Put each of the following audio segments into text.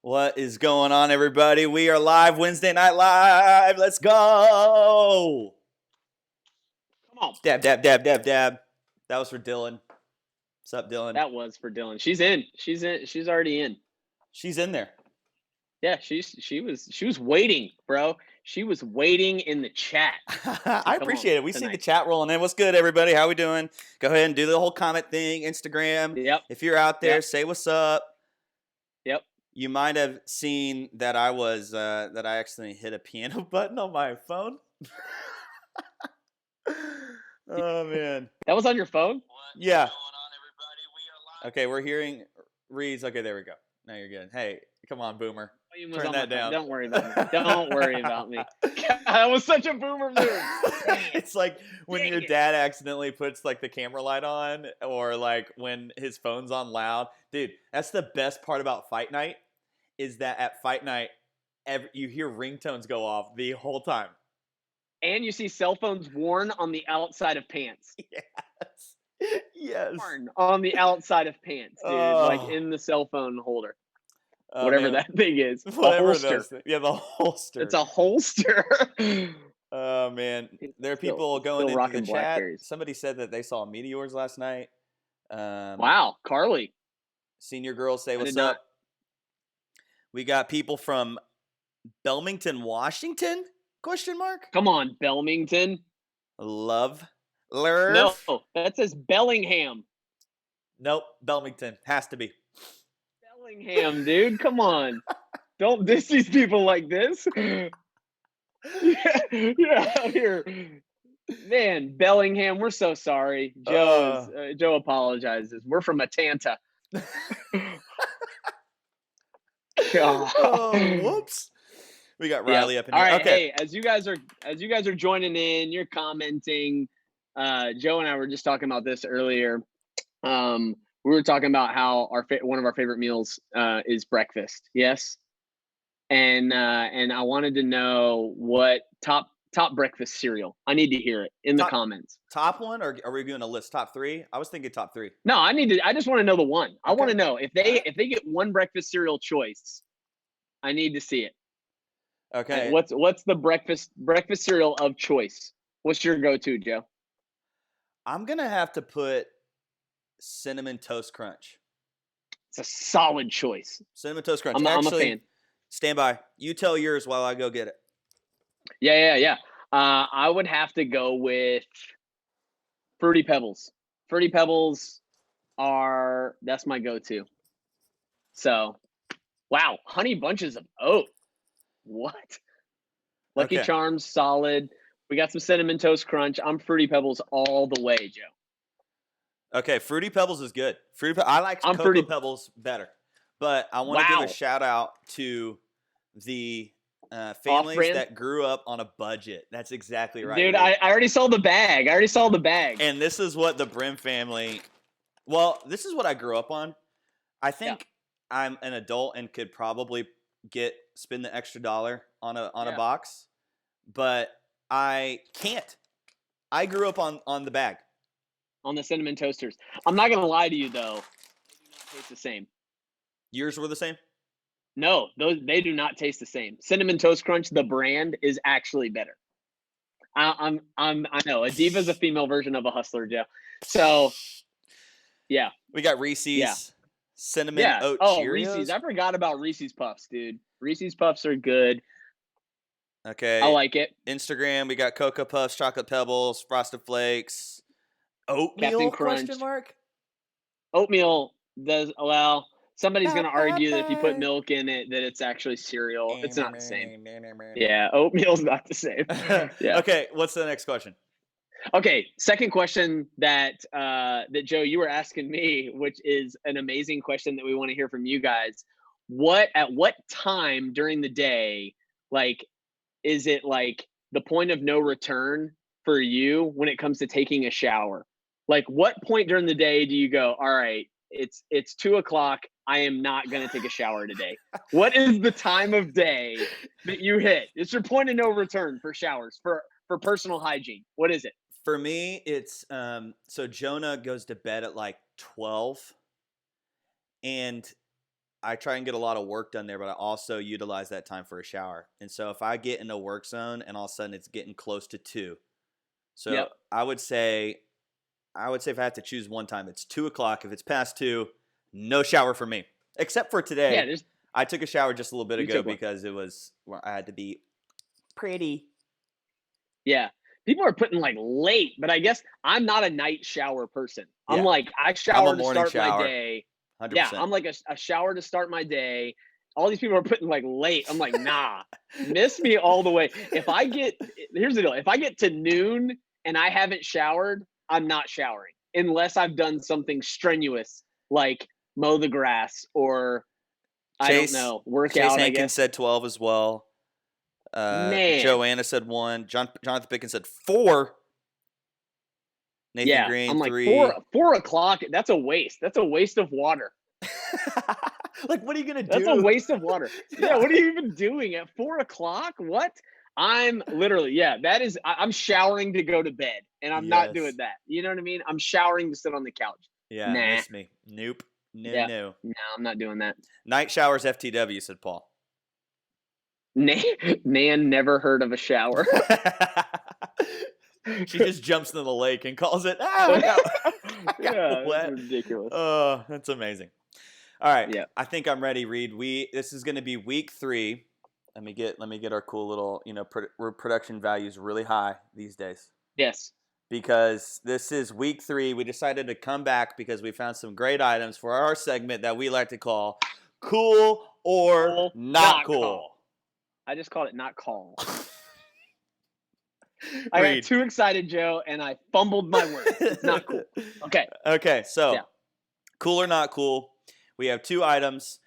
What is going on, everybody? We are live, Wednesday Night Live. Let's go. Come on. Dab, dab, dab, dab, dab. That was for Dylan. What's up, Dylan? That was for Dylan. She's in. She's in. She's already in. She's in there. Yeah, she was waiting, bro. She was waiting in the chat. I appreciate it. We see the chat rolling in. What's good, everybody? How we doing? Go ahead and do the whole comment thing. Instagram. Yep. If you're out there, say what's up. Yep. You might have seen that I accidentally hit a piano button on my phone. Oh man. That was on your phone? Yeah. Okay, we're hearing Reed's. Okay, there we go. Now you're good. Hey, come on, Boomer. Turn that down. Don't worry about me. Don't worry about me. That was such a Boomer move. It's like when your dad accidentally puts like the camera light on, or like when his phone's on loud. Dude, that's the best part about Fight Night, is that at Fight Night, you hear ringtones go off the whole time. And you see cell phones worn on the outside of pants. Yes. Yes. Worn on the outside of pants, dude. Like in the cell phone holder. Whatever that thing is. Whatever those things. Yeah, the holster. It's a holster. Oh, man. There are people going into the chat. Blackberries. Somebody said that they saw meteors last night. Wow. Carly. Senior girls say what's up. We got people from Belmington, Washington? Question mark? Come on, Belmington. Love. No, that says Bellingham. Nope, Belmington. Has to be. Bellingham, dude. Come on. Don't diss these people like this. Yeah, here. Man, Bellingham, we're so sorry. Joe apologizes. We're from Atlanta. Whoops. We got Riley up in here. All right, okay. Hey, as you guys are joining in, you're commenting. Joe and I were just talking about this earlier. We were talking about how one of our favorite meals is breakfast. Yes, and I wanted to know what top breakfast cereal. I need to hear it in the comments. Top one, or are we doing a list? Top three? I was thinking top three. No, I just want to know the one. Okay. I want to know if they get one breakfast cereal choice. I need to see it. Okay. What's the breakfast cereal of choice? What's your go-to, Joe? I'm gonna have to put Cinnamon Toast Crunch. It's a solid choice. Cinnamon Toast Crunch. I'm a fan. Stand by. You tell yours while I go get it. Yeah. I would have to go with Fruity Pebbles. Fruity Pebbles that's my go-to. So, wow, Honey Bunches of Oat. What? Lucky Charms, solid. We got some Cinnamon Toast Crunch. I'm Fruity Pebbles all the way, Joe. Okay, Fruity Pebbles is good. I like Cocoa Pebbles better. But I want to give a shout out to the families that grew up on a budget. That's exactly right. Dude, I already saw the bag. And this is what the Brim family, this is what I grew up on. I think I'm an adult and could probably spend the extra dollar on a box, but I can't. I grew up on the bag. On the Cinnamon Toasters. I'm not going to lie to you, though. They do not taste the same. Yours were the same? No, they do not taste the same. Cinnamon Toast Crunch, the brand, is actually better. I know. A diva is a female version of a hustler, Joe. So, yeah. We got Reese's Cinnamon Oat Cheerios. Reese's. I forgot about Reese's Puffs, dude. Reese's Puffs are good. Okay. I like it. Instagram, we got Cocoa Puffs, Chocolate Pebbles, Frosted Flakes, oatmeal, question mark? Oatmeal does allow. Somebody's going to argue that if you put milk in it, that it's actually cereal. It's not the same. Yeah, oatmeal's not the same. Yeah. Okay, what's the next question? Okay, second question that Joe, you were asking me, which is an amazing question that we want to hear from you guys. At what time during the day, like, is it like the point of no return for you when it comes to taking a shower? Like, what point during the day do you go, all right, it's 2:00. I am not going to take a shower today. What is the time of day that you hit? It's your point of no return for showers, for personal hygiene. What is it? For me, it's so Jonah goes to bed at like 12, and I try and get a lot of work done there, but I also utilize that time for a shower. And so if I get in a work zone and all of a sudden it's getting close to 2, so Yep. I would say if I have to choose one time, it's 2 o'clock. If it's past 2, no shower for me. Except for Yeah, today, there's I took a shower just a little bit you ago took one. because I had to be pretty. Yeah. People are putting like late, but I guess I'm not a night shower person. I'm Yeah, like, I I'm a shower to morning start my shower, day. Yeah, 100%. I'm like a shower to start my day. All these people are putting like late. I'm like, nah, miss me all the way. Here's the deal. If I get to noon and I haven't showered, I'm not showering unless I've done something strenuous like mow the grass or I don't Chase know, work Chase out, I Hankins guess. said 12 as well. Man, Joanna said 1. Jonathan Pickens said 4. Nathan yeah, Green I'm like four 3. 4 o'clock. That's a waste. That's a waste of water. Like, what are you gonna That's a do? waste of water. Yeah, Yeah. what are you even doing at 4 o'clock? What? I'm literally, yeah, that is, I'm showering to go to bed and I'm not doing Yes. that. You know what I mean? I'm showering to sit on the couch. Yeah, Nah, miss me. Nope. No, yeah, no. no, I'm not doing that. Night showers FTW, said Paul. Nan, Nan never heard of a shower. She just jumps into the lake and calls it, I got Yeah, that's wet. ridiculous. Oh, that's amazing. All right, Yeah. I think I'm ready, Reed. This is going to be week 3. Let me get our cool little, production values really high these days Yes. because this is week 3. We decided to come back because we found some great items for our segment that we like to call Cool or Call, Not not Cool. call. I just called it not call. I got Reed. too excited, Joe, and I fumbled my words. It's not cool. Okay. Okay, so Yeah. cool or not cool. We have 2 items.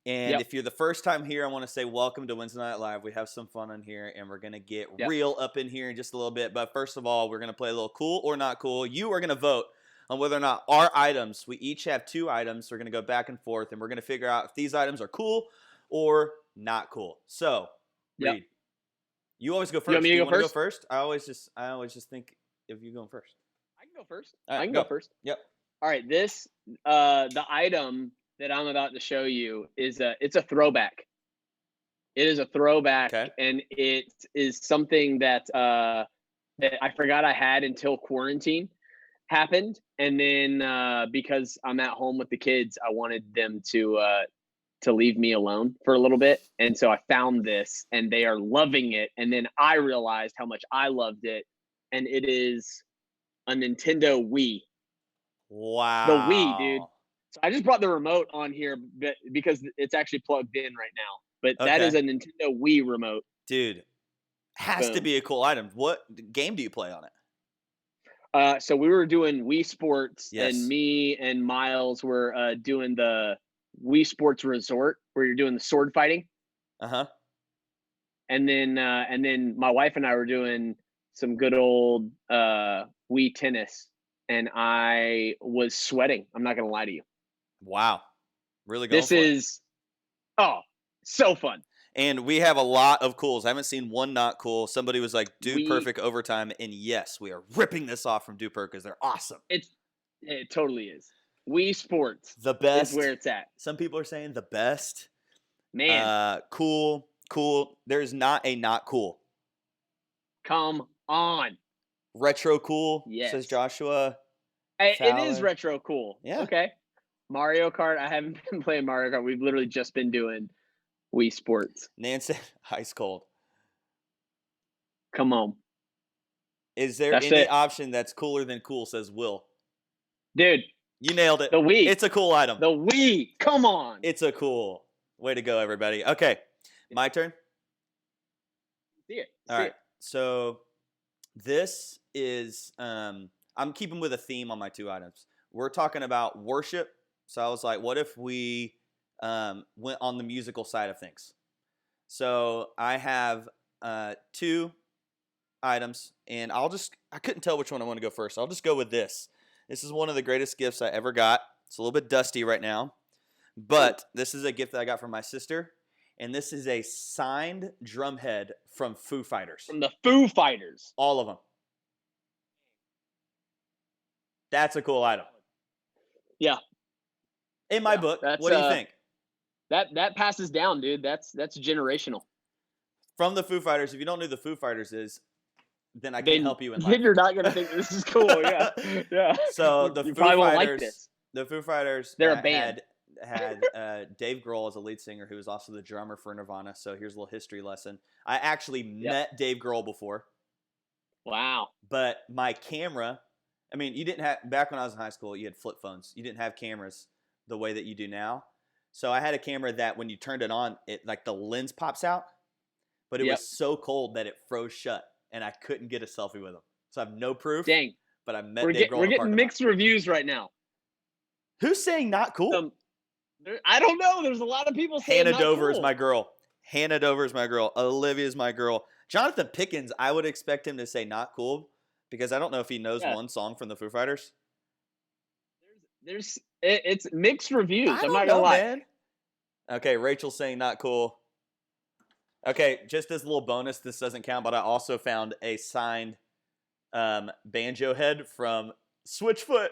And Yep. if you're the first time here, I want to say welcome to Wednesday Night Live. We have some fun on here, and we're going to get Yep. real up in here in just a little bit. But first of all, we're going to play a little cool or not cool. You are going to vote on whether or not our items, we each have 2 items. We're going to go back and forth, and we're going to figure out if these items are cool or not cool. So, Yep. Reed, you always go first. You want me to Do you go want to go first? first? I always just think of you going first. I can go first. All I right, can go. go first. Yep. All right. The item that I'm about to show you it's a throwback. It is a throwback, Okay. and it is something that that I forgot I had until quarantine happened, and then because I'm at home with the kids, I wanted them to leave me alone for a little bit, and so I found this, and they are loving it, and then I realized how much I loved it, and it is a Nintendo Wii. The Wii, dude. Wow. So I just brought the remote on here because it's actually plugged in right now. But that is Okay. a Nintendo Wii remote. Dude, has to Boom. be a cool item. What game do you play on it? So we were doing Wii Sports, Yes. and me and Miles were doing the Wii Sports Resort, where you're doing the sword fighting, Uh-huh. and then my wife and I were doing some good old Wii tennis, and I was sweating. I'm not gonna lie to you. Wow. Really going This for it. is so fun. And we have a lot of cools. I haven't seen one not cool. Somebody was like, Dude Perfect Overtime. And yes, we are ripping this off from Dude Perfect because they're awesome. It totally is. Wii Sports The best. is where it's at. Some people are saying the best. Man, Cool. There's not a not cool. come on. Retro cool, Yes. says Joshua. It is Fowler. retro cool. Yeah. Okay. Mario Kart. I haven't been playing Mario Kart. We've literally just been doing Wii Sports. Nan said ice cold. Come on. Is there That's any it. option that's cooler than cool, says Will. Dude, You nailed it. the Wii. It's a cool item. The Wii. Come on. It's a cool. Way to go, everybody. Okay, my turn. See it. All right. So this is I'm keeping with a theme on my 2 items. We're talking about worship. So I was like, what if we went on the musical side of things? So I have 2 items, and I couldn't tell which one I want to go first. I'll just go with this. This is one of the greatest gifts I ever got. It's a little bit dusty right now, but this is a gift that I got from my sister, and this is a signed drum head from Foo Fighters. From the Foo Fighters. All of them. That's a cool item. Yeah. In my book. What do you think? That passes down, dude. That's generational. From the Foo Fighters. If you don't know who the Foo Fighters is, then I can't Then help you in then life. you're not gonna think this is cool. Yeah, yeah. So You probably won't like this. the Foo Fighters They're a band. had Dave Grohl as a lead singer, who was also the drummer for Nirvana. So here's a little history lesson. I actually met Dave Grohl before. Wow. But my camera, I mean, you didn't have, back when I was in high school, you had flip phones. You didn't have cameras the way that you do now. So I had a camera that when you turned it on, it like the lens pops out, but it was so cold that it froze shut, and I couldn't get a selfie with him. So I have no proof. Dang. But I met Dave Grohl. We're getting mixed reviews right now. Who's saying not cool? I don't know. There's a lot of people saying Hannah Dover cool. is my girl. Hannah Dover is my girl. Olivia is my girl. Jonathan Pickens, I would expect him to say not cool because I don't know if he knows one song from the Foo Fighters. It's mixed reviews. I'm not gonna lie. Man. Okay, Rachel's saying not cool. Okay, just as a little bonus, this doesn't count, but I also found a signed banjo head from Switchfoot.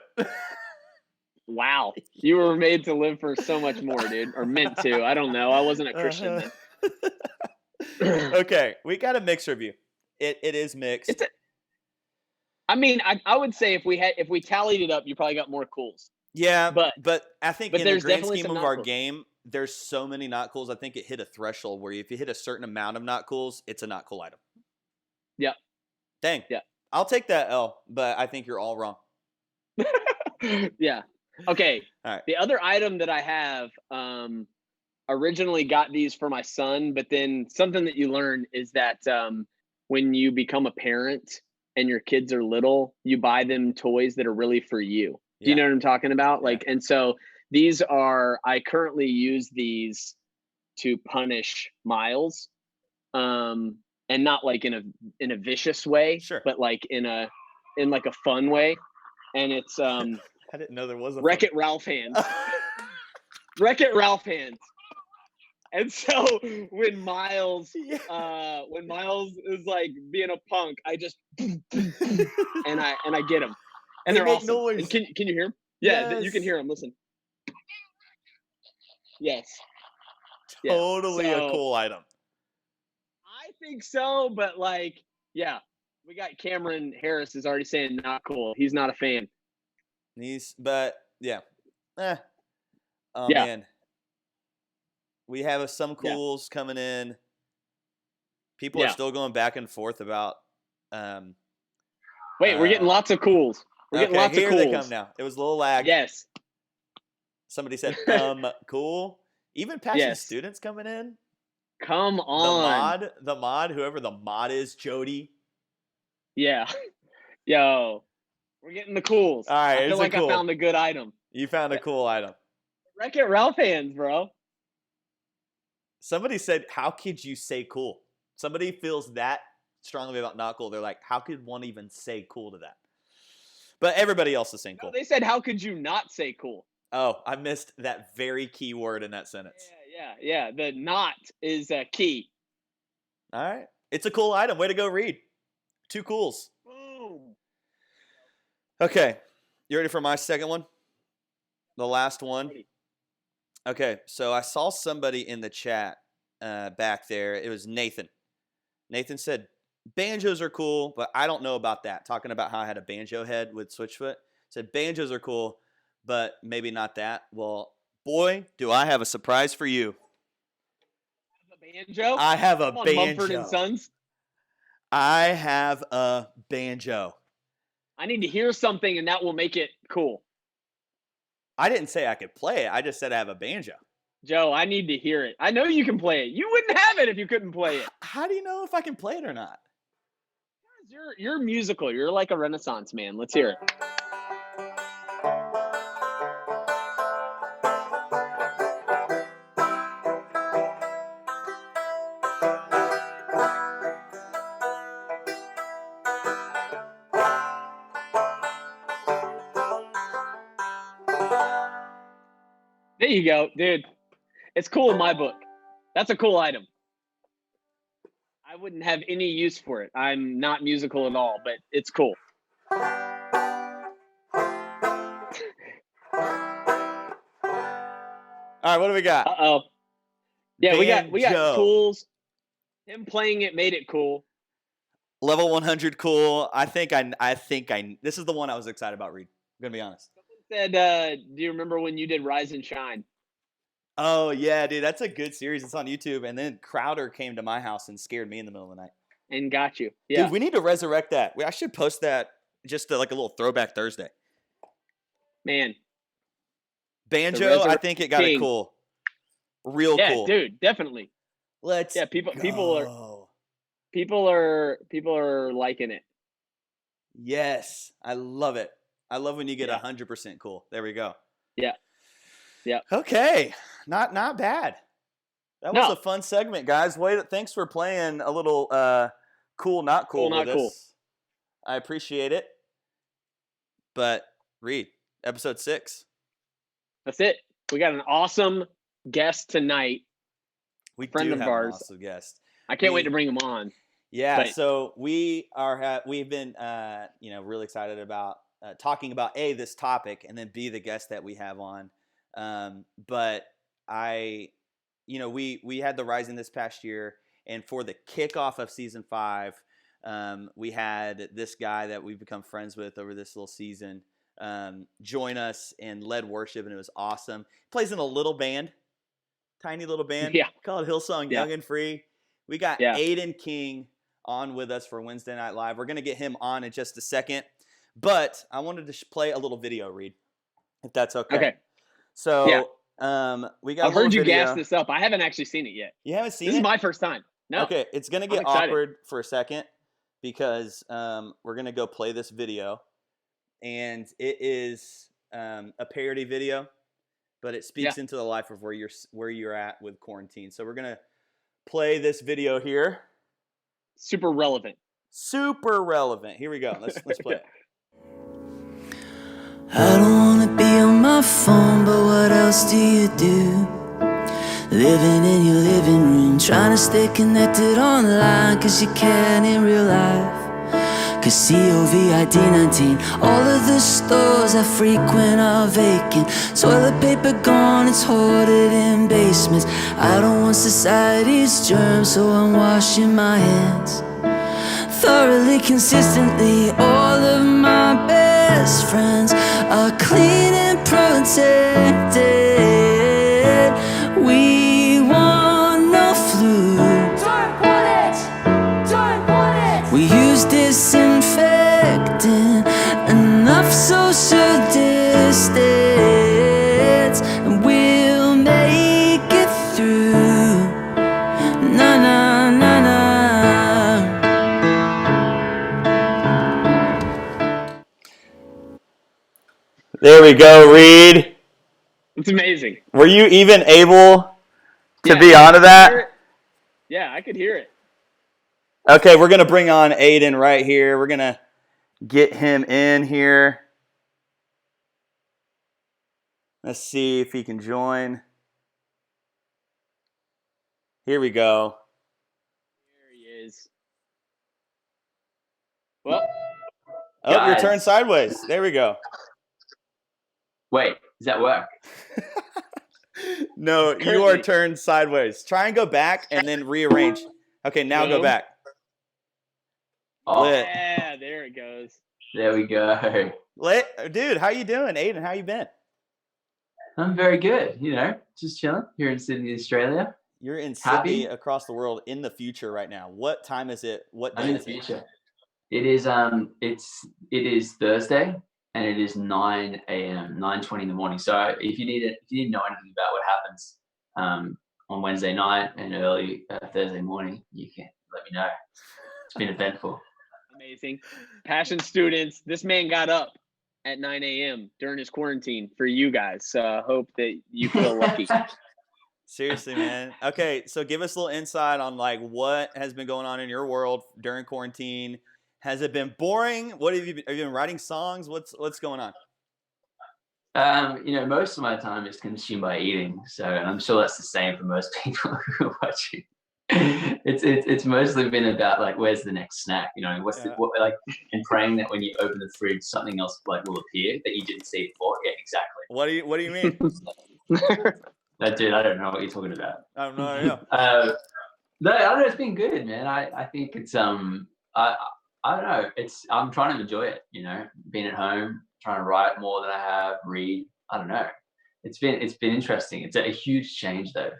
Wow. You were made to live for so much more, dude. Or meant to. I don't know. I wasn't a Christian then. Okay, we got a mixed review. It is mixed. I would say if we tallied it up, you probably got more cools. Yeah, but I think in the grand scheme of our game, there's so many not cools. I think it hit a threshold where if you hit a certain amount of not cools, it's a not cool item. Yep. Dang. Yeah. I'll take that L, but I think you're all wrong. Yeah. Okay. All right. The other item that I have, originally got these for my son, but then something that you learn is that when you become a parent and your kids are little, you buy them toys that are really for you. Do you know what I'm talking about? Like, and so these are, I currently use these to punish Miles, and not like in a vicious way, but like in like a fun way. And it's I didn't know there was a Wreck-It Ralph hands. Wreck-It Ralph hands. And so when Miles is like being a punk, I just and I get him. And they're awesome. Noise. Can you hear him? Yeah, yes. You can hear him. Listen. Yes. Totally a cool item. I think so, but like, yeah, we got Cameron Harris is already saying not cool. He's not a fan. Man. We have some cools coming in. People are still going back and forth about. Wait, we're getting lots of cools. We're getting lots of cools. Here they come now. It was a little lag. Yes. Somebody said, cool. Even passion students coming in. Come on. The mod, whoever the mod is, Jody. Yeah. Yo, we're getting the cools. All right, I feel like I found a good item. You found a cool item. Wreck-It Ralph hands, bro. Somebody said, how could you say cool? Somebody feels that strongly about not cool. They're like, how could one even say cool to that? But everybody else is saying cool. No, they said, how could you not say cool? Oh, I missed that very key word in that sentence. Yeah. The not is key. All right. It's a cool item. Way to go, Reed. 2 cools. Boom. Okay. You ready for my second one? The last one? Okay. So I saw somebody in the chat back there. It was Nathan. Nathan said, banjos are cool, but I don't know about that. Talking about how I had a banjo head with Switchfoot. Said banjos are cool, but maybe not that. Well, boy, do I have a surprise for you. Banjo? I have a banjo. Mumford & Sons? I have a banjo. I need to hear something, and that will make it cool. I didn't say I could play it. I just said I have a banjo. Joe, I need to hear it. I know you can play it. You wouldn't have it if you couldn't play it. How do you know if I can play it or not? You're musical. You're like a Renaissance man. Let's hear it. There you go, dude. It's cool in my book. That's a cool item. I wouldn't have any use for it. I'm not musical at all, but it's cool. All right, what do we got? Uh-oh. Yeah, we got Banjo. tools. Him playing it made it cool. Level 100 cool. I think this is the one I was excited about, Reed. I'm going to be honest. Someone said, do you remember when you did Rise and Shine? Oh, yeah, dude. That's a good series. It's on YouTube. And then Crowder came to my house and scared me in the middle of the night. And got you. Yeah. Dude, we need to resurrect that. I should post that just like a little throwback Thursday. Man. Banjo, I think it got it cool. Real cool. Yeah, dude, definitely. People are liking it. Yes, I love it. I love when you get 100% cool. There we go. Yeah. Yeah. Okay. Not bad. That was a fun segment, guys. Thanks for playing a little cool, not cool with us. I appreciate it. But Reed, episode 6. That's it. We got an awesome guest tonight. Friend of ours. An awesome guest. I can't wait to bring him on. Yeah, so we've been really excited about talking about this topic, and then B, the guest that we have on. But we had the Rising this past year, and for the kickoff of season 5, we had this guy that we've become friends with over this little season join us and led worship, and it was awesome. He plays in a little band, tiny little band called Hillsong Young and Free. We got Aodhan King on with us for Wednesday Night Live. We're going to get him on in just a second, but I wanted to play a little video, Reed, if that's okay. Okay. So we got. I've heard you gas this up. I haven't actually seen it yet. You haven't seen it? This is my first time. No. Okay, it's going to get awkward for a second because we're going to go play this video, and it is a parody video, but it speaks into the life of where you're at with quarantine. So we're going to play this video here. Super relevant. Here we go. Let's play it. I don't wanna be on my phone, but what else do you do? Living in your living room, trying to stay connected online, cause you can in real life. Cause COVID-19, all of the stores I frequent are vacant. Toilet paper gone, it's hoarded in basements. I don't want society's germs, so I'm washing my hands thoroughly, consistently. All of my best friends are clean and protected. We want no flu. Don't want it. We use disinfectant, enough social distance, and we'll make it through. Na na na na. There we go, Reed. It's amazing. Were you even able to be onto that? Yeah, I could hear it. Okay, we're going to bring on Aodhan right here. We're going to get him in here. Let's see if he can join. Here we go. There he is. Well, oh, you're turned sideways. There we go. Wait, does that work? No, you are turned sideways. Try and go back and then rearrange. Okay, now go back. Oh, yeah, there it goes. There we go. Dude, how you doing, Aodhan? How you been? I'm very good. Just chilling here in Sydney, Australia. You're in Sydney, across the world, in the future right now. What time is it? What day I'm in is the future. It is it is Thursday, and it is 9 a.m., 9:20 in the morning. So if you need to know anything about what happens on Wednesday night and early Thursday morning, you can let me know. It's been eventful. Amazing. Passion students. This man got up at 9 a.m. during his quarantine for you guys. So I hope that you feel lucky. Seriously, man. Okay, so give us a little insight on what has been going on in your world during quarantine. Has it been boring? What have you been writing songs? What's going on? Most of my time is consumed by eating. So I'm sure that's the same for most people who are watching. It's mostly been about where's the next snack? And praying that when you open the fridge, something else will appear that you didn't see before. Yeah, exactly. What do you mean? That dude, I don't know what you're talking about. I have no idea. No, I don't know. It's been good, man. I think it's I don't know. I'm trying to enjoy it. Being at home, trying to write more than I have, read. I don't know. It's been interesting. It's a huge change though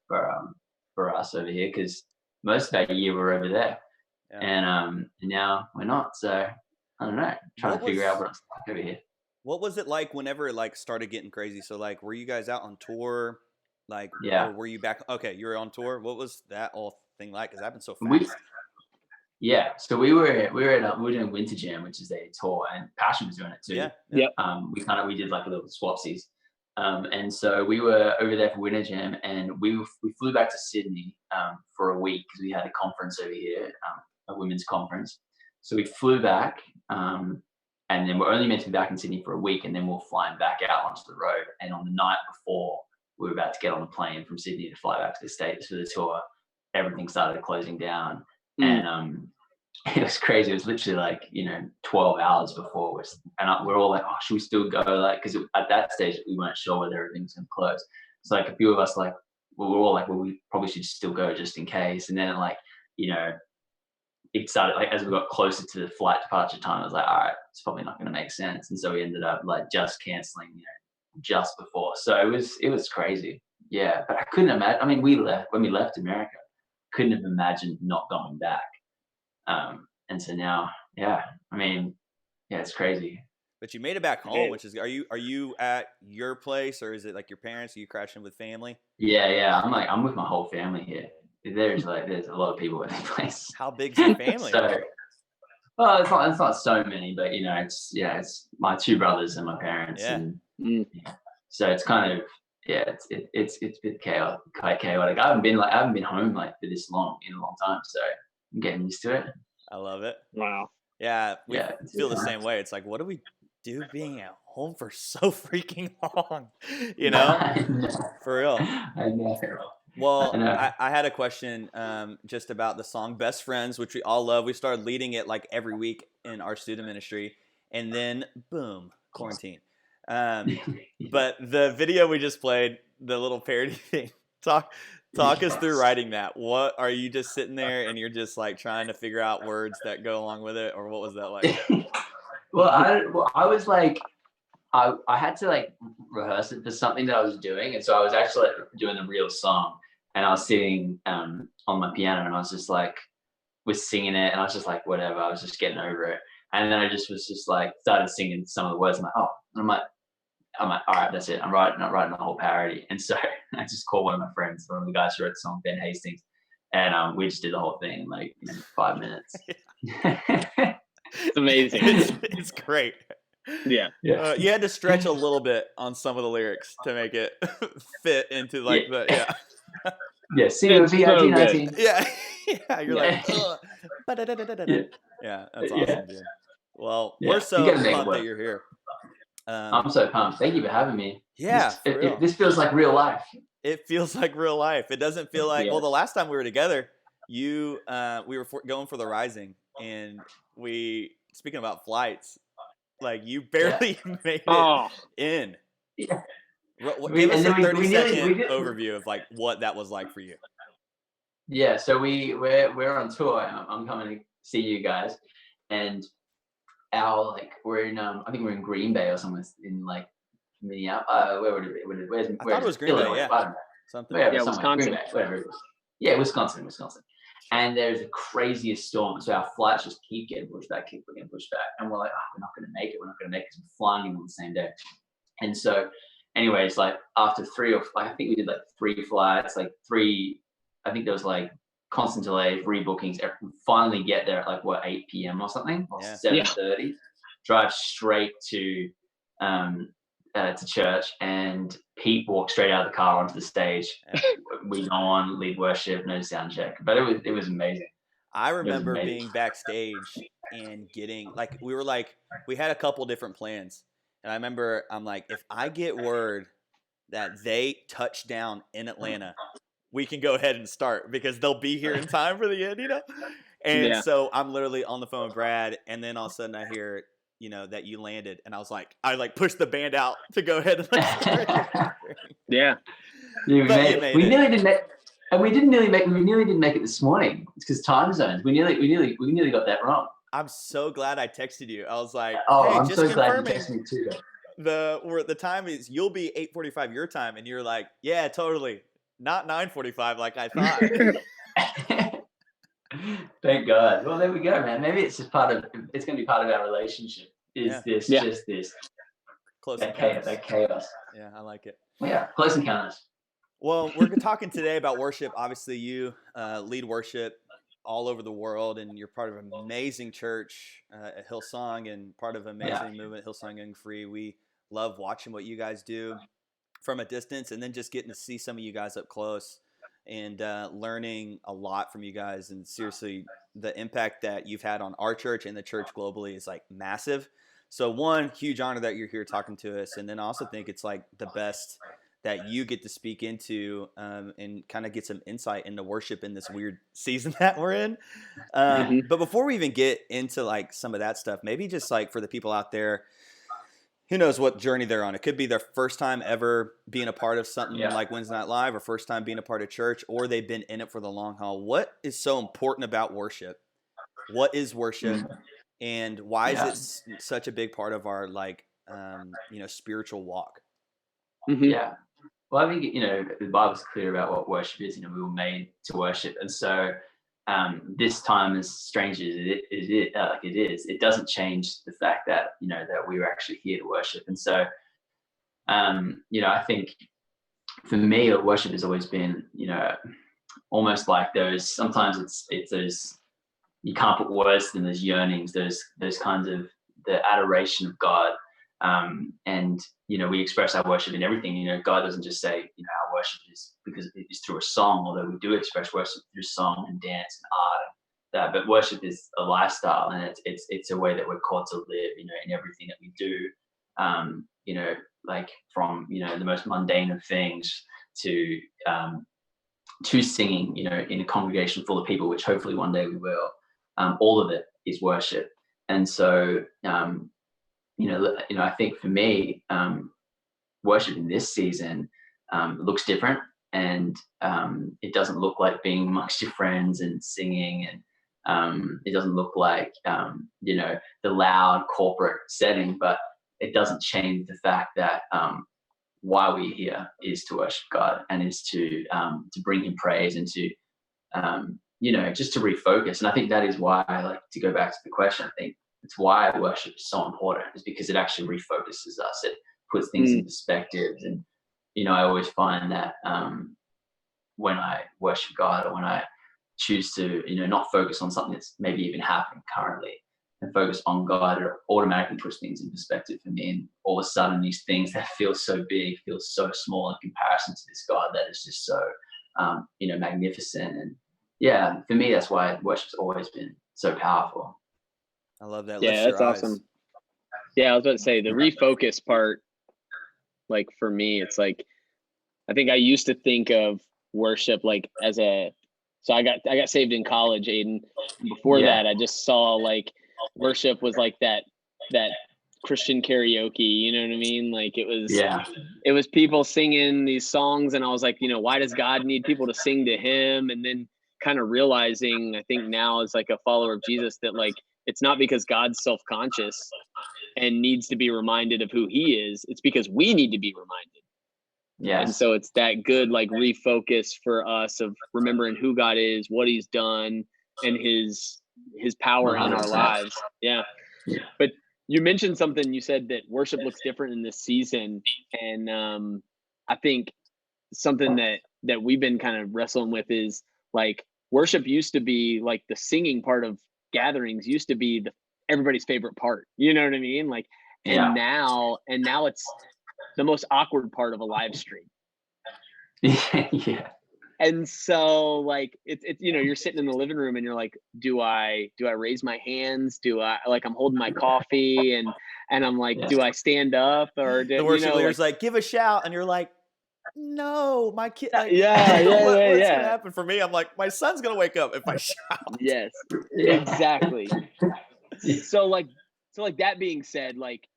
for us over here, because most of our year we're over there, and now we're not. So I don't know. Trying to figure out what it's like over here. What was it like whenever it like started getting crazy? So like, were you guys out on tour? Like, Yeah. or were you back? Okay, you were on tour. What was that whole thing like? Because it happened so fast. So we were doing Winter Jam, which is a tour, and Passion was doing it too. Yeah. We did like a little swapsies, and so we were over there for Winter Jam, and we flew back to Sydney for a week because we had a conference over here, a women's conference. So we flew back, and then we're only meant to be back in Sydney for a week, and then we're flying back out onto the road. And on the night before we were about to get on the plane from Sydney to fly back to the States for the tour, everything started closing down. And it was crazy. It was literally like 12 hours before, we're all like, oh, should we still go? Like, because at that stage we weren't sure whether everything's going to close. So like a few of us we're all like, well, we probably should still go just in case. And then it started like as we got closer to the flight departure time, I was like, all right, it's probably not going to make sense. And so we ended up like just canceling, just before. So it was crazy. Yeah, but I couldn't imagine. I mean, when we left America, couldn't have imagined not going back. And so now, it's crazy. But you made it back home, which is, are you at your place, or is it like your parents? Are you crashing with family? Yeah. I'm with my whole family here. There's a lot of people at the place. How big's your family? Well, it's not so many, but it's my two brothers and my parents. Yeah. And so it's kind of, it's a bit chaotic. I haven't been home like for this long in a long time, so I'm getting used to it. I love it. Wow. Yeah, we feel the same way. It's like, what do we do being at home for so freaking long? For real. I know. Well, I had a question just about the song Best Friends, which we all love. We started leading it like every week in our student ministry, and then boom, quarantine. But the video we just played, the little parody thing, talk us through writing that. What are you just sitting there and you're just like trying to figure out words that go along with it, or what was that like? Well, I was like, I had to like rehearse it for something that I was doing, and so I was actually doing the real song, and I was sitting on my piano, and I was just like, was singing it, and I was just like, whatever. I was just getting over it, and then I was just like started singing some of the words. I'm like, oh, and I'm like, all right, that's it. I'm writing the whole parody. And so I just called one of my friends, one of the guys who wrote the song, Ben Hastings, and we just did the whole thing in like 5 minutes. It's amazing. It's great. Yeah. You had to stretch a little bit on some of the lyrics to make it fit into like the Yeah, COVID 19. Yeah, you're like, yeah, that's awesome, dude. Well, we're so pumped that you're here. I'm so pumped. Thank you for having me. Yeah, this feels like real life. It feels like real life. It doesn't feel like well. The last time we were together, we were going for the Rising, and speaking about flights, like you barely made it in. Yeah. Give us a 30-second overview of like what that was like for you. Yeah, so we're on tour. I'm coming to see you guys, and we're in I think we're in Green Bay or somewhere in like Minneapolis. Where would it be? I thought it was Green Bay. Yeah, something. Wisconsin. Green Bay, whatever it was. Yeah, Wisconsin. And there's the craziest storm, so our flights just keep getting pushed back, and we're like, we're not going to make it. We're not going to make it because we're flying in on the same day. And so, anyways, like after I think we did like 3 flights, like 3. I think there was like constant delays, rebookings. We finally get there at like 8 p.m. or something, or 7:30. Drive straight to church, and Pete walked straight out of the car onto the stage. We go on, lead worship, no sound check, but it was amazing. I remember being backstage and getting we had a couple different plans, and I remember I'm like, if I get word that they touch down in Atlanta, we can go ahead and start because they'll be here in time for the end, And so I'm literally on the phone with Brad, and then all of a sudden I hear, that you landed, and I pushed the band out to go ahead and start. Yeah. Yeah, we But made you it. made We it. nearly didn't make, and we nearly didn't make it this morning. It's because time zones. We nearly got that wrong. I'm so glad I texted you. I was like, Oh, hey, I'm just so glad you confirming texted me too. the time is you'll be 8:45 your time, and you're like, yeah, totally, not 9:45 like I thought. Thank God. Well, there we go, man. Maybe it's just it's going to be part of our relationship. Yeah. Just this, Close that encounters. chaos. Yeah, I like it. Well, yeah, close encounters. Well, we're talking today about worship. Obviously, you lead worship all over the world, and you're part of an amazing church at Hillsong, and part of an amazing movement, Hillsong Young Free. We love watching what you guys do from a distance, and then just getting to see some of you guys up close and learning a lot from you guys. And seriously, the impact that you've had on our church and the church globally is like massive. So one, huge honor that you're here talking to us, and then I also think it's like the best that you get to speak into and kind of get some insight into worship in this weird season that we're in. But before we even get into like some of that stuff, maybe just like for the people out there, who knows what journey they're on. It could be their first time ever being a part of something like Wednesday Night Live, or first time being a part of church, or they've been in it for the long haul. What is so important about worship? What is worship? And why is it such a big part of our like, spiritual walk? Yeah. Well, I think, the Bible's clear about what worship is. We were made to worship. And so this time, as strange as it is, it doesn't change the fact that, that we were actually here to worship. And so, I think for me, worship has always been, almost like sometimes it's those, you can't put words than those yearnings, those kinds of the adoration of God. And we express our worship in everything. God doesn't just say our worship is because it is through a song, although we do express worship through song and dance and art and that. But worship is a lifestyle, and it's a way that we're called to live, in everything that we do. Like from the most mundane of things to singing, in a congregation full of people, which hopefully one day we will. All of it is worship, and so. I think for me, worship in this season looks different, and it doesn't look like being amongst your friends and singing, and it doesn't look like the loud corporate setting, but it doesn't change the fact that why we're here is to worship God, and is to bring Him praise, and to just to refocus. And I think that is why, like, to go back to the question, I think it's why worship is so important, is because it actually refocuses us. It puts things in perspective. And, I always find that when I worship God, or when I choose to, not focus on something that's maybe even happening currently, and focus on God, it automatically puts things in perspective for me. And all of a sudden, these things that feel so big feel so small in comparison to this God that is just so, magnificent. And yeah, for me, that's why worship's always been so powerful. I love that. Yeah, that's awesome. Yeah, I was about to say the refocus part, like for me, it's like, I think I used to think of worship like so I got saved in college, Aiden. Before that, I just saw like worship was like that Christian karaoke, you know what I mean? Like it was people singing these songs, and I was like, why does God need people to sing to Him? And then kind of realizing, I think now as like a follower of Jesus, that like, it's not because God's self-conscious and needs to be reminded of who He is. It's because we need to be reminded. Yes. And so it's that good like refocus for us of remembering who God is, what He's done, and His power 100%. In our lives. Yeah. But you mentioned something. You said that worship looks different in this season, and I think something that we've been kind of wrestling with is like worship used to be like the singing part of gatherings used to be everybody's favorite part, you know what I mean? Like, and now it's the most awkward part of a live stream. Yeah. And so like it's you're sitting in the living room and you're like, do I raise my hands? Do I, like, I'm holding my coffee and I'm like, do I stand up, or the worship leader's like, give a shout, and you're like, no, my kid. Like, what's gonna happen for me? I'm like, my son's gonna wake up if I shout. Yes, exactly. So that being said, like,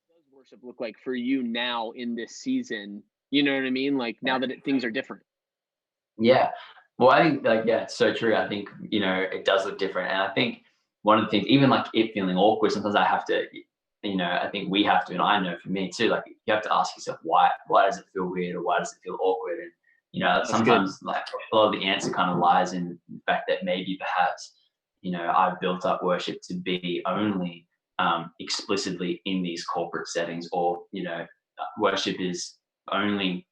what does worship look like for you now in this season? You know what I mean? Like now that things are different. Yeah. Well, I think like, yeah, it's so true. I think, it does look different. And I think one of the things, even like it feeling awkward, sometimes I have to, I think we have to, and I know for me too, like you have to ask yourself, why does it feel weird, or why does it feel awkward? And, sometimes like a lot of the answer kind of lies in the fact that maybe perhaps, I've built up worship to be only explicitly in these corporate settings, or, worship is only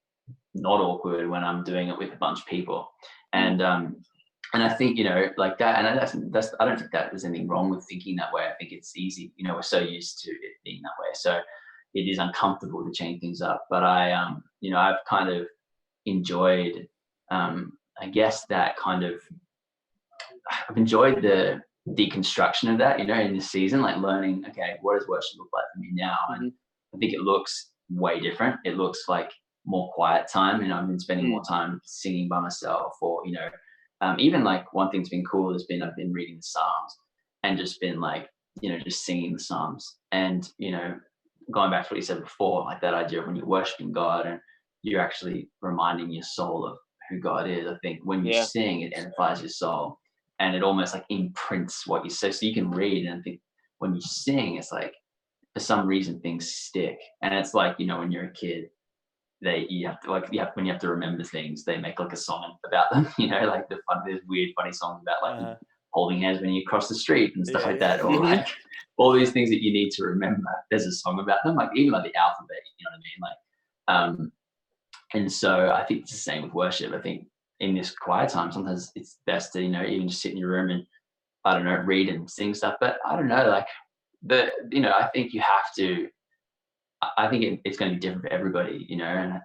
not awkward when I'm doing it with a bunch of people. And I think, like that, and that's I don't think that there's anything wrong with thinking that way. I think it's easy, we're so used to it being that way. So it is uncomfortable to change things up. But I've kind of enjoyed, I guess that kind of, I've enjoyed the deconstruction of that, in this season, like learning, okay, what does worship look like for me now? And I think it looks way different. It looks like more quiet time, and I've been spending more time singing by myself, or even like one thing's been cool has been I've been reading the Psalms and just been like just singing the Psalms, and going back to what you said before, like that idea of when you're worshiping God and you're actually reminding your soul of who God is. I think when you sing, it edifies your soul, and it almost like imprints what you say. So you can read, and I think when you sing, it's like for some reason things stick, and it's like when you're a kid, when you have to remember things, they make like a song about them, like there's weird funny songs about like holding hands when you cross the street and stuff like that, or like all these things that you need to remember. There's a song about them, like even like the alphabet, you know what I mean? Like, and so I think it's the same with worship. I think in this quiet time, sometimes it's best to even just sit in your room and I don't know, read and sing stuff. But I don't know, like I think you have to. I think it's going to be different for everybody, and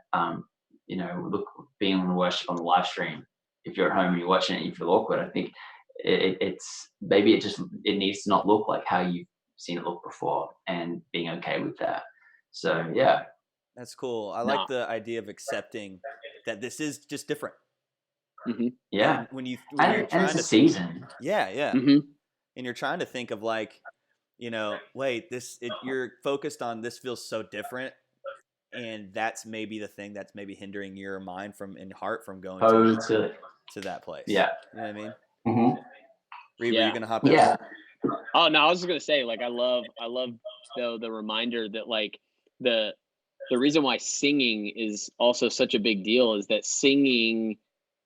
look, being on the worship on the live stream, if you're at home and you're watching it and you feel awkward, I think it's maybe it needs to not look like how you've seen it look before, and being okay with that. So yeah, that's cool. I like the idea of accepting that this is just different. Yeah, and when you're and trying it's to a season. And you're trying to think of like, wait, you're focused on this feels so different, and that's maybe the thing that's maybe hindering your mind and heart from going to that place. Yeah, you know what I mean. Reed, were you gonna hop in? Oh no, I was just gonna say, like, I love the reminder that like the reason why singing is also such a big deal is that singing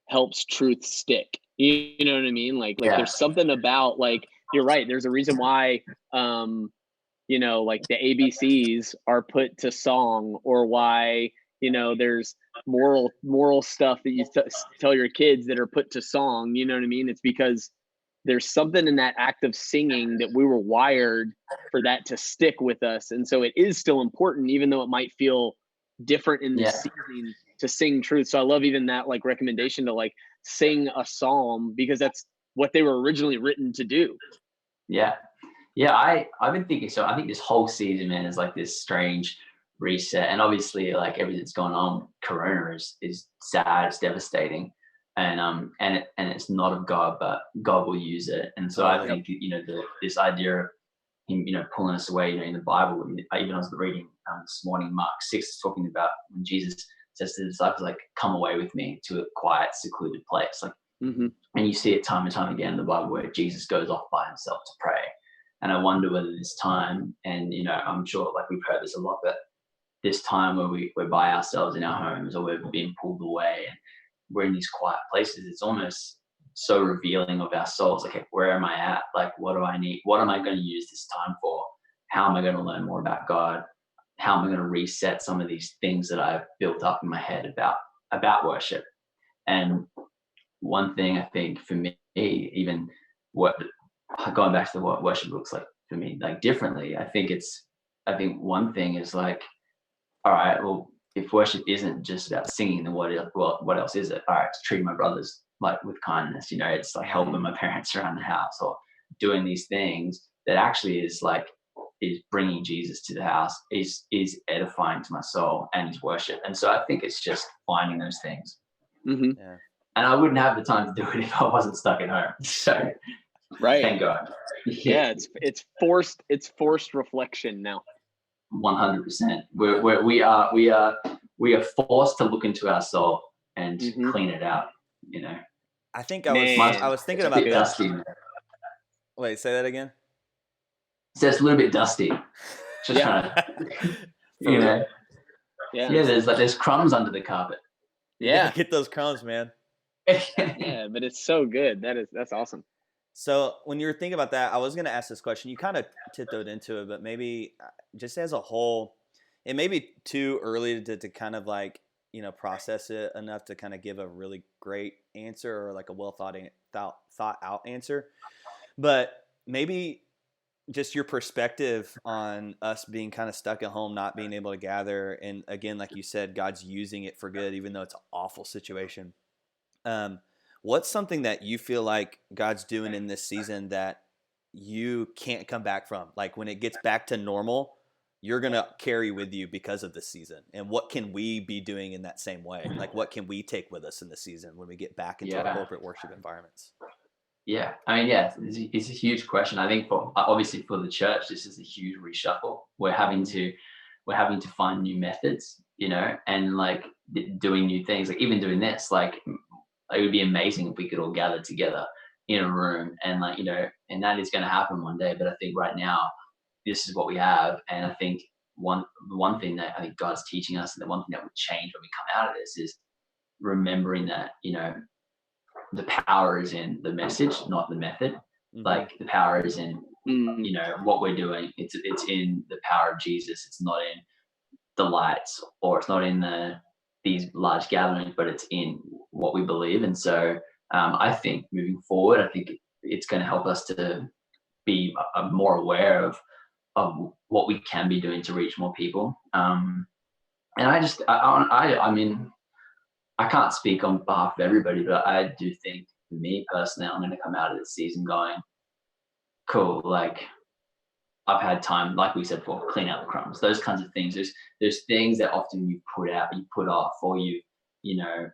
helps truth stick. You know what I mean? Like there's something about, like, you're right. There's a reason why, like the ABCs are put to song, or why, there's moral stuff that you tell your kids that are put to song. You know what I mean? It's because there's something in that act of singing that we were wired for that to stick with us. And so it is still important, even though it might feel different in this season, to sing truth. So I love even that like recommendation to like sing a psalm, because that's what they were originally written to do. Yeah. I've been thinking, so I think this whole season, man, is like this strange reset. And obviously like everything that's going on, Corona is sad, it's devastating. And it's not of God, but God will use it. And so I think, this idea of him, pulling us away, in the Bible, even I was reading this morning, Mark 6 is talking about when Jesus says to the disciples, like, come away with me to a quiet, secluded place. Like, and you see it time and time again in the Bible where Jesus goes off by himself to pray. And I wonder whether this time, and, I'm sure like we've heard this a lot, but this time where we're by ourselves in our homes, or we're being pulled away and we're in these quiet places, it's almost so revealing of our souls. Like, where am I at? Like, what do I need? What am I going to use this time for? How am I going to learn more about God? How am I going to reset some of these things that I've built up in my head about worship? And one thing I think for me, even going back to what worship looks like for me, like differently, I think one thing is like, all right, well, if worship isn't just about singing, then what else is it? All right, it's treating my brothers like with kindness. It's like helping my parents around the house, or doing these things that actually is bringing Jesus to the house, is edifying to my soul, and is worship. And so I think it's just finding those things. And I wouldn't have the time to do it if I wasn't stuck at home. So right, thank God. Yeah, it's forced reflection now. 100%. We are we are forced to look into our soul and clean it out, you know. I think Man. I was thinking It's a about bit that. dusty. Wait, say that again. So it's a little bit dusty. Just trying to, For you real. know. Yeah, there's crumbs under the carpet. You gotta get those crumbs, man. Yeah, but it's so good. That's awesome. So when you were thinking about that, I was going to ask this question. You kind of tiptoed into it, but maybe just as a whole, it may be too early to kind of like, you know, process it enough to kind of give a really great answer or like a well thought out answer. But maybe just your perspective on us being kind of stuck at home, not being able to gather. And again, like you said, God's using it for good, even though it's an awful situation. What's something that you feel like God's doing in this season that you can't come back from? Like when it gets back to normal, you're going to carry with you because of this season. And what can we be doing in that same way? Like what can we take with us in the season when we get back into our corporate worship environments? Yeah, I mean, yeah, it's a huge question. I think obviously for the church, this is a huge reshuffle. We're having to find new methods, you know, and like doing new things. Like even doing this, like it would be amazing if we could all gather together in a room and like, you know, and that is going to happen one day. But I think right now, this is what we have. And I think one thing that I think God's teaching us, and the one thing that would change when we come out of this is remembering that, you know, the power is in the message, not the method. Like the power is in, you know, what we're doing. It's in the power of Jesus. It's not in the lights, or it's not in these large gatherings, but it's in what we believe. And so I think moving forward, I think it's going to help us to be more aware of what we can be doing to reach more people. And I mean, I can't speak on behalf of everybody, but I do think for me personally, I'm going to come out of this season going, cool, like I've had time, like we said before, clean out the crumbs, those kinds of things. There's things that often you put off, or you know,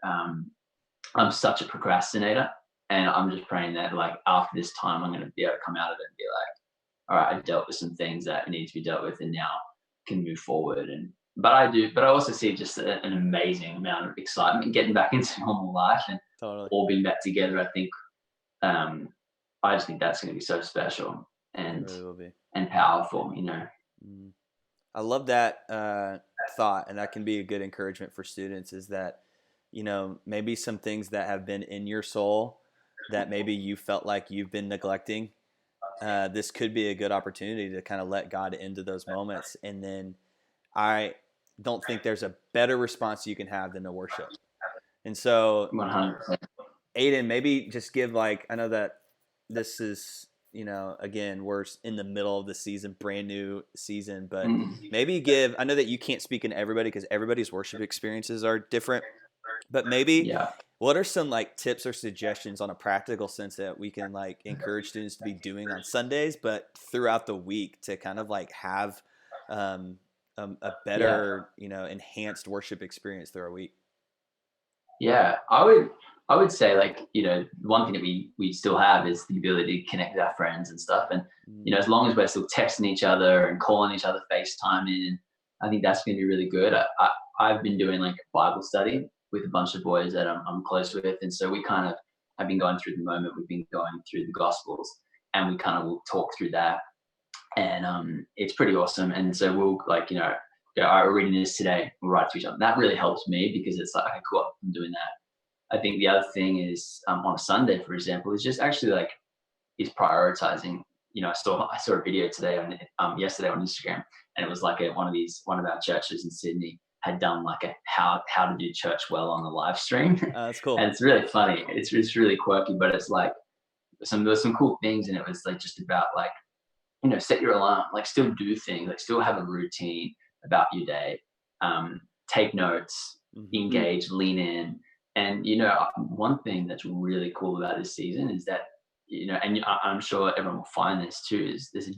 I'm such a procrastinator, and I'm just praying that like after this time, I'm going to be able to come out of it and be like, all right, I dealt with some things that need to be dealt with, and now can move forward. But I also see just an amazing amount of excitement getting back into normal life and all being back together. I think, I just think that's going to be so special and powerful, you know. I love that thought, and that can be a good encouragement for students, is that, you know, maybe some things that have been in your soul that maybe you felt like you've been neglecting, this could be a good opportunity to kind of let God into those moments. And then I don't think there's a better response you can have than to worship. And so 100%. Aodhan, maybe just give, like, I know that this is, you know, again, we're in the middle of the season, brand new season, but maybe give, I know that you can't speak in everybody because everybody's worship experiences are different, but maybe what are some like tips or suggestions on a practical sense that we can like encourage students to be doing on Sundays, but throughout the week to kind of like have a better, you know, enhanced worship experience through our week? Yeah, I would say, like, you know, one thing that we still have is the ability to connect with our friends and stuff. And, you know, as long as we're still texting each other and calling each other FaceTiming, I think that's going to be really good. I've been doing like a Bible study with a bunch of boys that I'm close with. And so we kind of have been going through the moment. We've been going through the Gospels, and we kind of will talk through that. And it's pretty awesome. And so we'll, like, you know, go, all right, we're reading this today. We'll write to each other. And that really helps me because it's like, okay, cool, I'm doing that. I think the other thing is on a Sunday, for example, is just actually like is prioritizing. You know, I saw a video today yesterday on Instagram, and it was like one of our churches in Sydney had done like a how to do church well on the live stream. That's cool. And it's really funny. It's really quirky, but it's like there's some cool things, and it was like just about like, you know, set your alarm, like still do things, like still have a routine about your day, take notes, engage, lean in. And, you know, one thing that's really cool about this season is that, you know, and I'm sure everyone will find this too, is there's an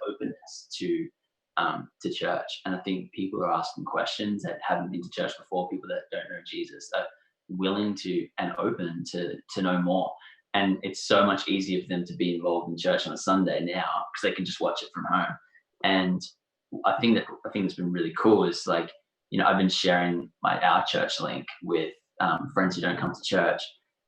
openness to church. And I think people are asking questions that haven't been to church before. People that don't know Jesus are willing to and open to know more. And it's so much easier for them to be involved in church on a Sunday now because they can just watch it from home. And I think that's been really cool is like, I've been sharing our church link with friends who don't come to church,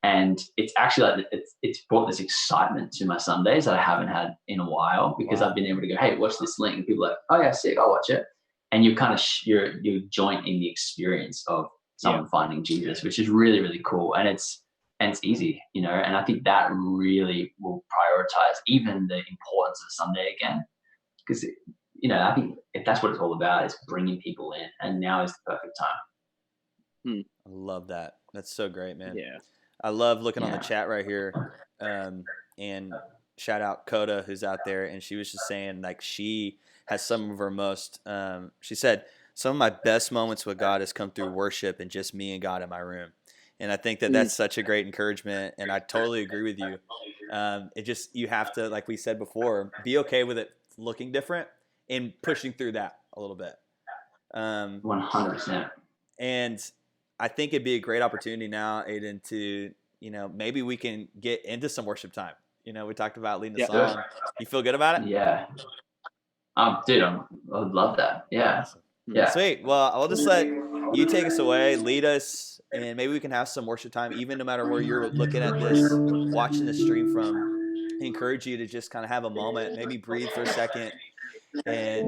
and it's actually like it's brought this excitement to my Sundays that I haven't had in a while, because I've been able to go, hey, watch this link, and people are like, oh yeah, sick, I'll watch it, and you're kind of you're joint in the experience of someone finding Jesus, which is really, really cool, and it's easy, and I think that really will prioritize even the importance of Sunday again, because I think if that's what it's all about, is bringing people in, and now is the perfect time. I love that. That's so great, man. Yeah. I love looking on the chat right here, and shout out Coda, who's out there, and she was just saying, like, she has some of her most, she said, some of my best moments with God has come through worship and just me and God in my room. And I think that that's such a great encouragement, and I totally agree with you. It just, you have to, like we said before, be okay with it looking different and pushing through that a little bit. 100%. And I think it'd be a great opportunity now, Aodhan, to, maybe we can get into some worship time. We talked about leading a song. You feel good about it? Yeah. Dude, I would love that. Yeah. Awesome. Yeah. Sweet. Well, I'll just let you take us away, lead us, and maybe we can have some worship time, even no matter where you're looking at this, watching this stream from. I encourage you to just kind of have a moment, maybe breathe for a second, and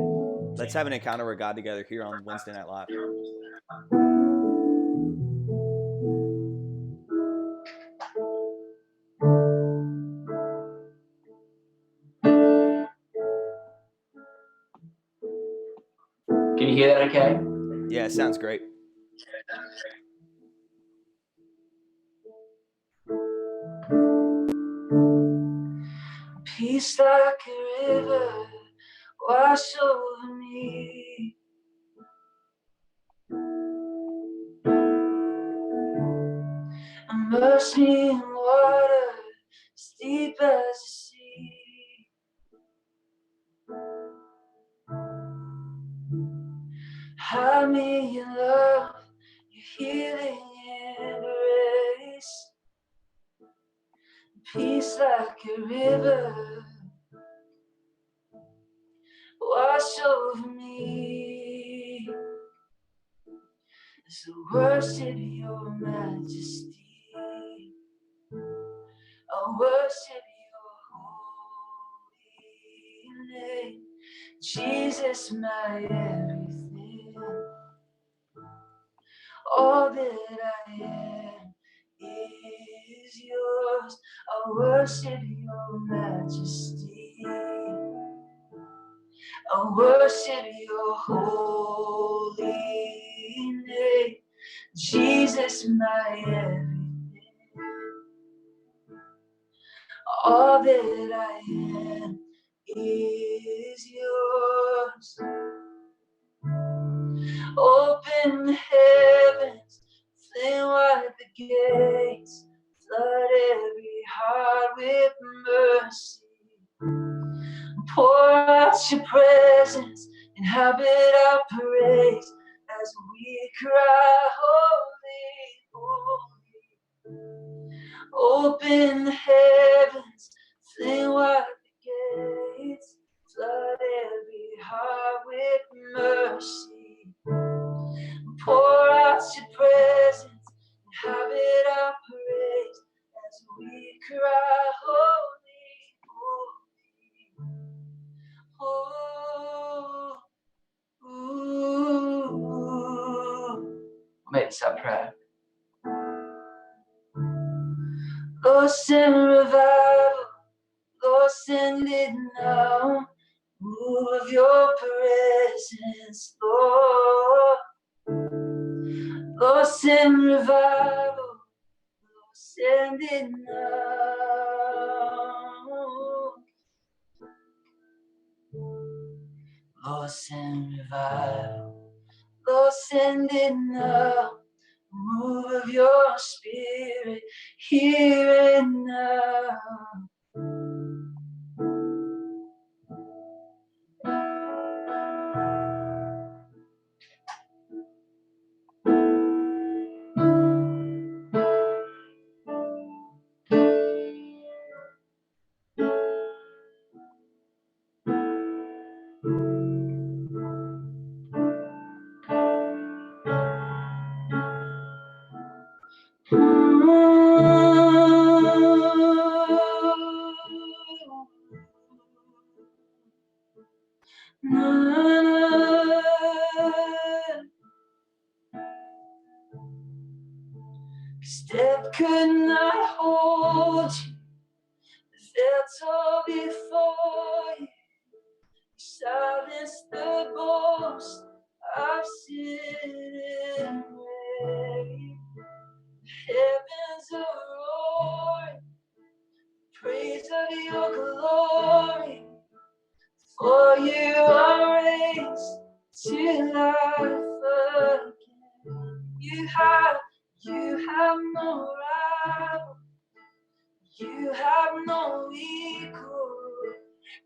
let's have an encounter with God together here on Wednesday Night Live. Can you hear that okay? Yeah, it sounds great. Peace like a river, wash over me. Immerse me in water as deep as the sea. Hide me in love, your healing embrace. Peace like a river, wash over me as I worship your majesty. I worship your holy name. Jesus, my everything. All that I am is yours. I worship your majesty. I worship your holy name. Jesus, my everything. All that I am is yours. Open the heavens, flame wide the gates, flood every heart with mercy. Pour out your presence, inhabit our praise as we cry, holy, holy. Open the heavens, flame wide the gates, flood every heart with mercy. Pour out your presence, inhabit our praise as we cry, holy, holy, holy. Make this our prayer. Lord, send revival, Lord, send it now. Move of your presence, Lord. Lord, send revival, Lord, send it now. Lord, send revival, Lord, send it now. Move of your spirit here and now. Step could not hold you, felt all before you. Silence the boast of sin and grave. Heavens are roaring, praise of your glory. For you are raised to life again. You have no rival. You have no equal.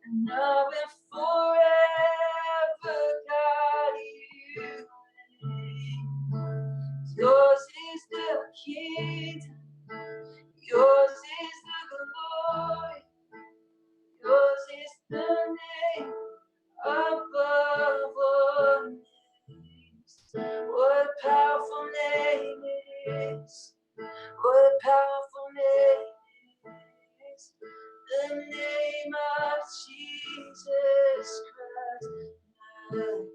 And now and forever, God, you reign. Yours is the kingdom. Yours is the glory. Yours is the name above all names. What a powerful name it is. What a powerful name it is. The name of Jesus Christ, my King.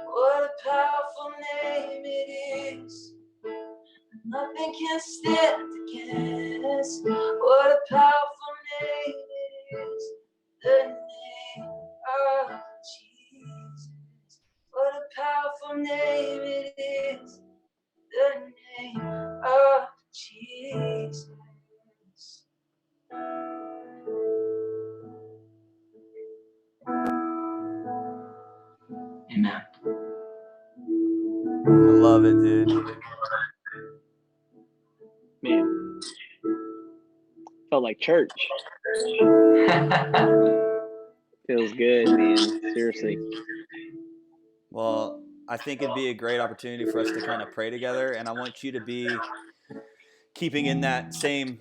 What a powerful name it is. Nothing can stand against. What a powerful name it is. The name of Jesus. What a powerful name it is. The name of Jesus. Amen. I love it, dude. Man, felt like church. Feels good, man. Seriously. Well, I think it'd be a great opportunity for us to kind of pray together, and I want you to be keeping in that same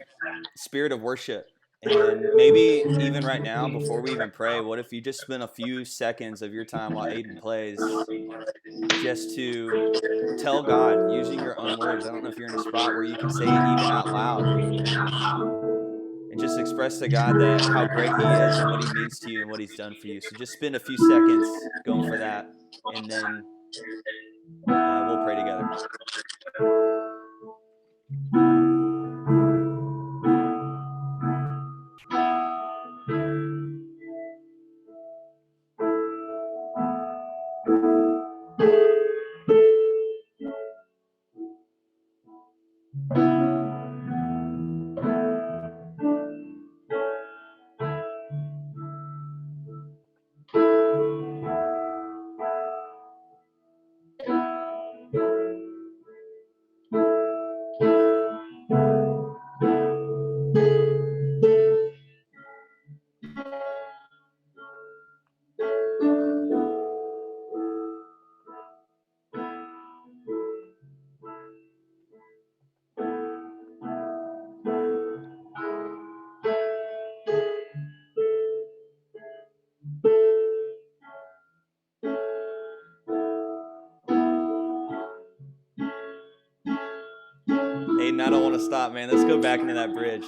spirit of worship. And maybe even right now, before we even pray, what if you just spend a few seconds of your time while Aodhan plays just to tell God using your own words? I don't know if you're in a spot where you can say it even out loud and just express to God that how great he is and what he means to you and what he's done for you. So just spend a few seconds going for that, and then we'll pray together. Aodhan, I don't want to stop, man. Let's go back into that bridge.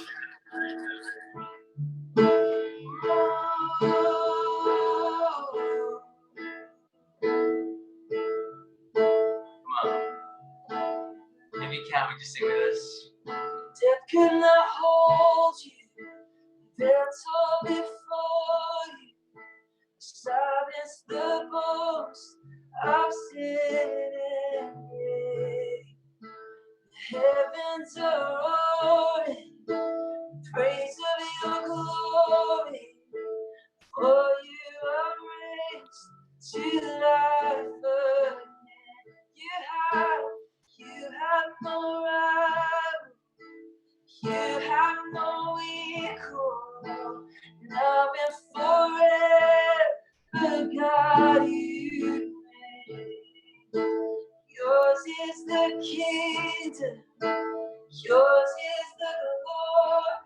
If you can, we just sing with us. Death could not hold you. That's all before you. Silence the boast of sin and grave. The heavens are roaring, praise of your glory. For you are raised to life again. You have no rival. You have no equal. Now and forever, God, you reign. Yours is the kingdom. Yours is the glory.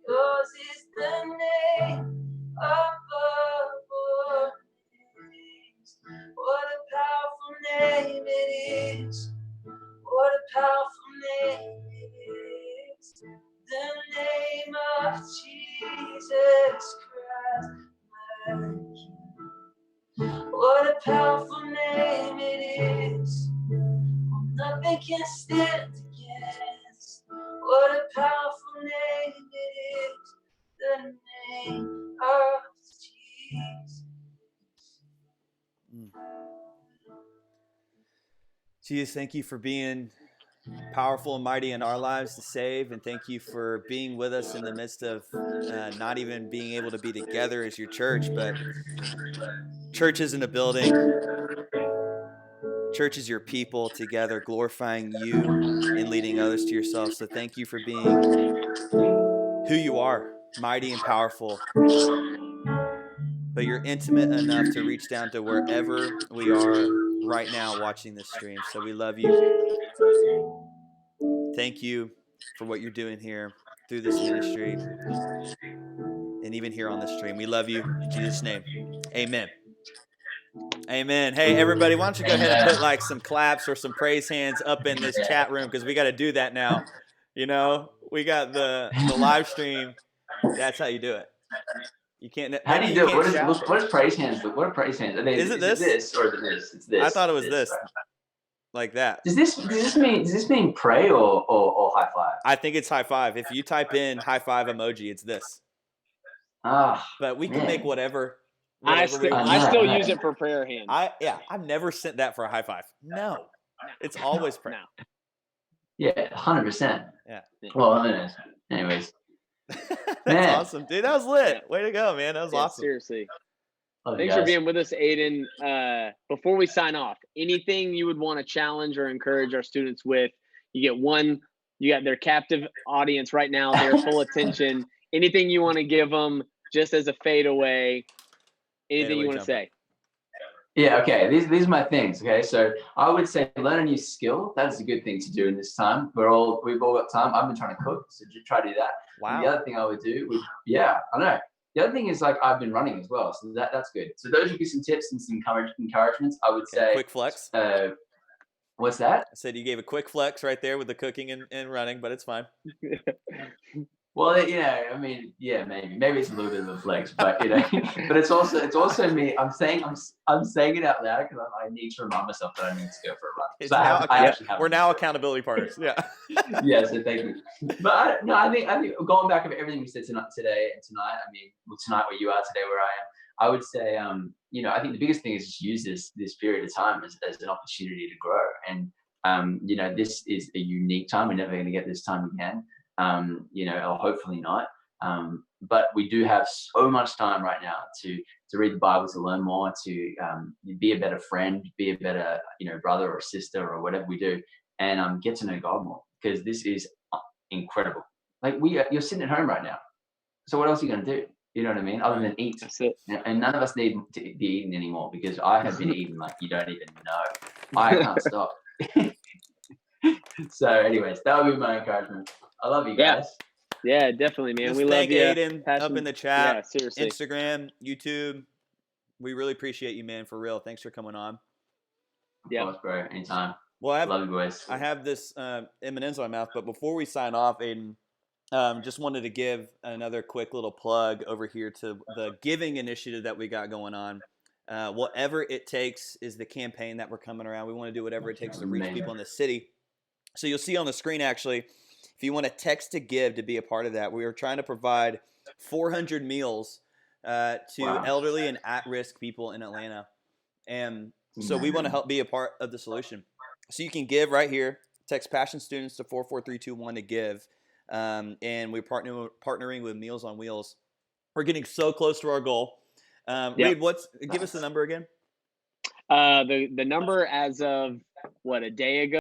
Yours is the name above all names. What a powerful name it is. What a powerful name it is. The name of Jesus Christ, my can stand against. What a powerful name it is, the name of Jesus. Jesus, thank you for being powerful and mighty in our lives to save, and thank you for being with us in the midst of not even being able to be together as your church, but church isn't a building. Church is your people together, glorifying you and leading others to yourself. So thank you for being who you are, mighty and powerful. But you're intimate enough to reach down to wherever we are right now watching this stream. So we love you. Thank you for what you're doing here through this ministry and even here on the stream. We love you. In Jesus' name, amen. Amen. Hey, everybody, why don't you go ahead and put like some claps or some praise hands up in this chat room, because we got to do that now. You know, we got the live stream. That's how you do it. You can't. How do you do it? What is praise hands? What are praise hands? Is it this or is it this? It's this. I thought it was this. Like that. Does this mean pray or high five? I think it's high five. If you type in high five emoji, it's this. But we can make whatever. I still use it for prayer hands. I've never sent that for a high five. No. It's always prayer. No. Yeah, 100%. Yeah. Well, anyways. That's awesome, dude. That was lit. Way to go, man. That was awesome. Seriously. Thanks for being with us, Aodhan. Before we sign off, anything you would want to challenge or encourage our students with? You got their captive audience right now, their full attention. Anything you want to give them just as a fadeaway? Anything you want to say? Yeah, okay. These are my things. Okay, so I would say learn a new skill. That's a good thing to do in this time. We've all got time. I've been trying to cook, so try to do that. Wow. And the other thing I would do I know. The other thing is like I've been running as well, so that's good. So those would be some tips and some encouragements. I would say. Quick flex. What's that? I said you gave a quick flex right there with the cooking and running, but it's fine. Well, I mean, yeah, maybe it's a little bit of a flex, but but it's also me. I'm saying it out loud because I need to remind myself that I need to go for a run. So we're now accountability partners. Yeah. Yeah. So thank you. But I think going back over everything we said today and tonight. I mean, tonight where you are, today where I am. I would say, I think the biggest thing is just use this period of time as an opportunity to grow. And this is a unique time. We're never going to get this time again. Or hopefully not. But we do have so much time right now to read the Bible, to learn more, to be a better friend, be a better, brother or sister or whatever we do, and get to know God more, because this is incredible. Like you're sitting at home right now. So what else are you going to do? You know what I mean? Other than eat. That's it. And none of us need to be eating anymore, because I have been eating like you don't even know. I can't stop. So anyways, that would be my encouragement. I love you guys. Yeah, definitely, man. Just we love you. Aodhan up in the chat. Yeah, seriously. Instagram, YouTube. We really appreciate you, man, for real. Thanks for coming on. Of course, bro. Anytime. Well, I love you, boys. I have this M&M's in my mouth, but before we sign off, Aodhan, just wanted to give another quick little plug over here to the giving initiative that we got going on. Whatever it takes is the campaign that we're coming around. We want to do whatever it takes to reach people in the city. So you'll see on the screen, actually, if you want to text to give to be a part of that, we are trying to provide 400 meals to elderly and at-risk people in Atlanta. And so we want to help be a part of the solution. So you can give right here. Text Passion Students to 44321 to give. And we're partnering with Meals on Wheels. We're getting so close to our goal. Reed, give us the number again. The number as of a day ago